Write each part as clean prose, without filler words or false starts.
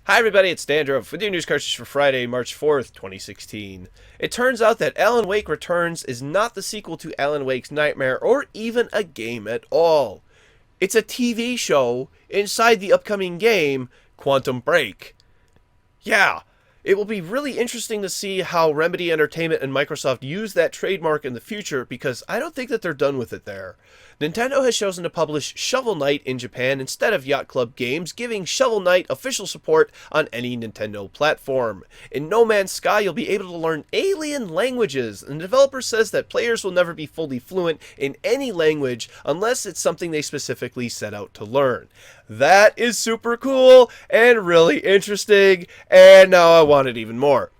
Hi everybody, it's Dandruff with your news cartridge for Friday, March 4th, 2016. It turns out that Alan Wake Returns is not the sequel to Alan Wake's Nightmare or even a game at all. It's a TV show inside the upcoming game, Quantum Break. Yeah, it will be really interesting to see how Remedy Entertainment and Microsoft use that trademark in the future because I don't think that they're done with it there. Nintendo has chosen to publish Shovel Knight in Japan instead of Yacht Club Games, giving Shovel Knight official support on any Nintendo platform. In No Man's Sky, you'll be able to learn alien languages, and the developer says that players will never be fully fluent in any language unless it's something they specifically set out to learn. That is super cool and really interesting, and now I want it even more.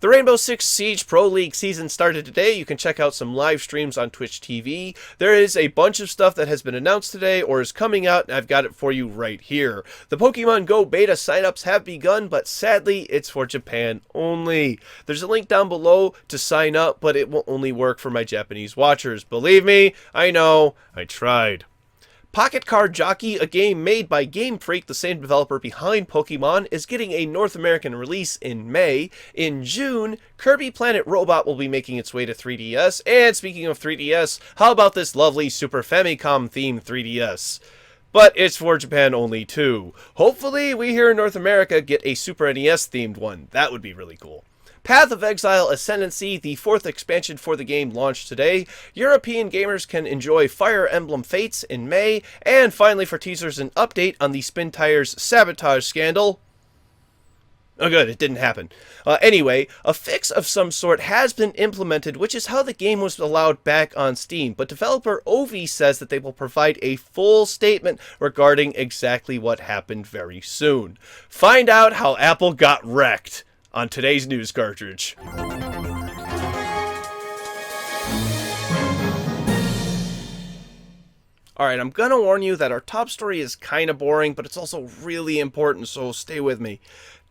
The Rainbow Six Siege Pro League season started today. You can check out some live streams on Twitch TV. There is a bunch of stuff that has been announced today or is coming out, and I've got it for you right here. The Pokemon Go beta signups have begun, but sadly, it's for Japan only. There's a link down below to sign up, but it will only work for my Japanese watchers. Believe me, I know, I tried. Pocket Card Jockey, a game made by Game Freak, the same developer behind Pokemon, is getting a North American release in May. In June, Kirby Planet Robot will be making its way to 3DS. And speaking of 3DS, how about this lovely Super Famicom-themed 3DS? But it's for Japan only too. Hopefully, we here in North America get a Super NES-themed one. That would be really cool. Path of Exile Ascendancy, the fourth expansion for the game, launched today. European gamers can enjoy Fire Emblem Fates in May. And finally, for teasers, an update on the Spin Tires sabotage scandal. Oh good, it didn't happen. Anyway, a fix of some sort has been implemented, which is how the game was allowed back on Steam. But developer Ovi says that they will provide a full statement regarding exactly what happened very soon. Find out how Apple got wrecked on today's news cartridge. Alright, I'm gonna warn you that our top story is kinda boring, but it's also really important, so stay with me.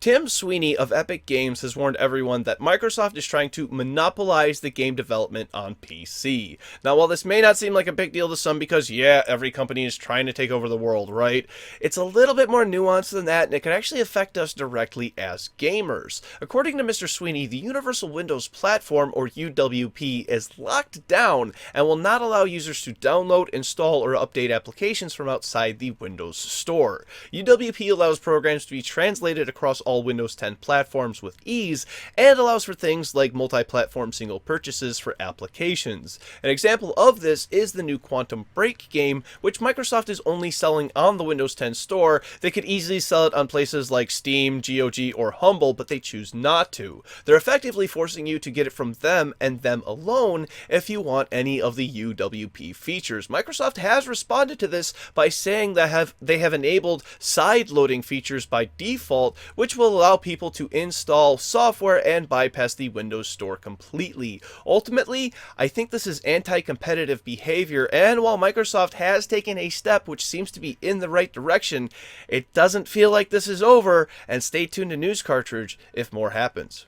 Tim Sweeney of Epic Games has warned everyone that Microsoft is trying to monopolize the game development on PC. Now, while this may not seem like a big deal to some because, yeah, every company is trying to take over the world, right? It's a little bit more nuanced than that, and it can actually affect us directly as gamers. According to Mr. Sweeney, the Universal Windows Platform, or UWP, is locked down and will not allow users to download, install, or update applications from outside the Windows Store. UWP allows programs to be translated across all Windows 10 platforms with ease, and allows for things like multi-platform single purchases for applications. An example of this is the new Quantum Break game, which Microsoft is only selling on the Windows 10 store. They could easily sell it on places like Steam, GOG, or Humble, but they choose not to. They're effectively forcing you to get it from them and them alone if you want any of the UWP features. Microsoft has responded to this by saying that they have enabled side-loading features by default, which will allow people to install software and bypass the Windows Store completely. Ultimately, I think this is anti-competitive behavior, and while Microsoft has taken a step which seems to be in the right direction, it doesn't feel like this is over, and stay tuned to News Cartridge if more happens.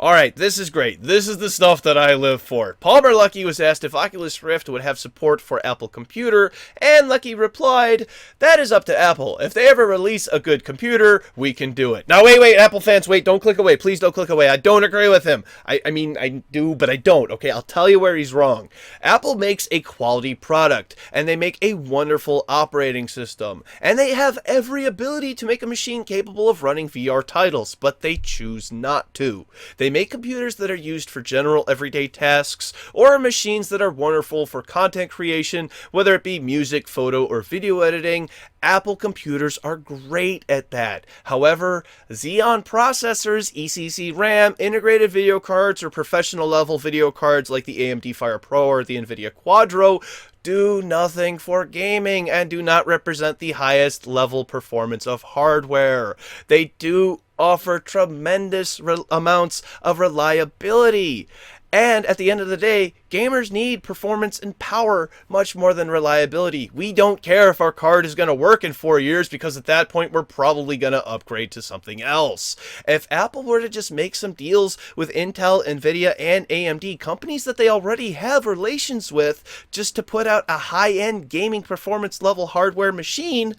Alright, this is great. This is the stuff that I live for. Palmer Luckey was asked if Oculus Rift would have support for Apple Computer, and Luckey replied, "That is up to Apple. If they ever release a good computer, we can do it." Now wait, Apple fans, wait, don't click away. Please don't click away. I don't agree with him. I mean, I do, but I don't. Okay, I'll tell you where he's wrong. Apple makes a quality product, and they make a wonderful operating system, and they have every ability to make a machine capable of running VR titles, but they choose not to. They make computers that are used for general everyday tasks, or machines that are wonderful for content creation, whether it be music, photo, or video editing. Apple computers are great at that. However, Xeon processors, ECC RAM, integrated video cards, or professional level video cards like the AMD Fire Pro or the NVIDIA Quadro do nothing for gaming and do not represent the highest level performance of hardware. They do offer tremendous amounts of reliability. And at the end of the day, gamers need performance and power much more than reliability. We don't care if our card is going to work in 4 years because at that point we're probably going to upgrade to something else. If Apple were to just make some deals with Intel, Nvidia, and AMD, companies that they already have relations with, just to put out a high-end gaming performance level hardware machine,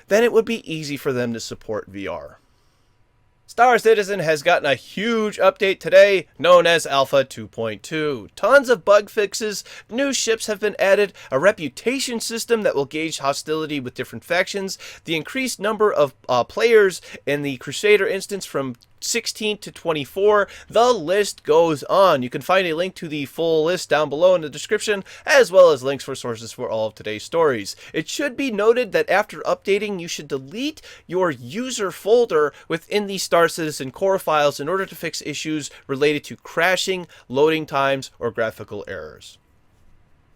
then it would be easy for them to support VR. Star Citizen has gotten a huge update today, known as Alpha 2.2. Tons of bug fixes, new ships have been added, a reputation system that will gauge hostility with different factions, the increased number of players in the Crusader instance from 16 to 24. The list goes on. You can find a link to the full list down below in the description, as well as links for sources for all of today's stories. It should be noted that after updating, you should delete your user folder within the Star Citizen core files in order to fix issues related to crashing, loading times, or graphical errors.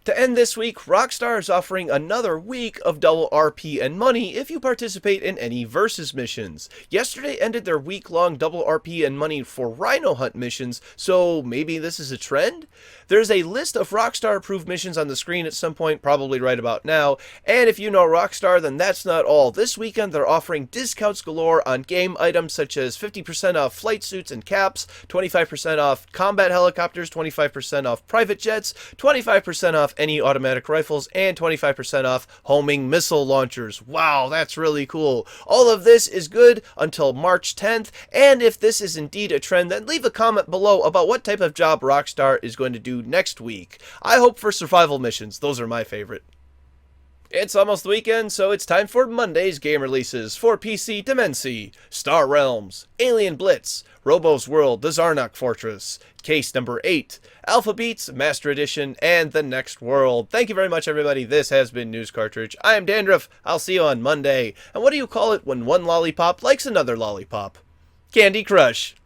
To end this week, Rockstar is offering another week of double RP and money if you participate in any versus missions. Yesterday ended their week-long double RP and money for Rhino Hunt missions, so maybe this is a trend? There's a list of Rockstar-approved missions on the screen at some point, probably right about now, and if you know Rockstar, then that's not all. This weekend they're offering discounts galore on game items such as 50% off flight suits and caps, 25% off combat helicopters, 25% off private jets, 25% off any automatic rifles, and 25% off homing missile launchers. Wow, that's really cool. All of this is good until March 10th, and if this is indeed a trend, then leave a comment below about what type of job Rockstar is going to do next week. I hope for survival missions. Those are my favorite. It's almost the weekend, so it's time for Monday's game releases for PC: Dimensi, Star Realms, Alien Blitz, Robo's World, The Zarnak Fortress, Case number 8, Alpha Beats, Master Edition, and The Next World. Thank you very much, everybody. This has been News Cartridge. I am Dandruff. I'll see you on Monday. And what do you call it when one lollipop likes another lollipop? Candy Crush.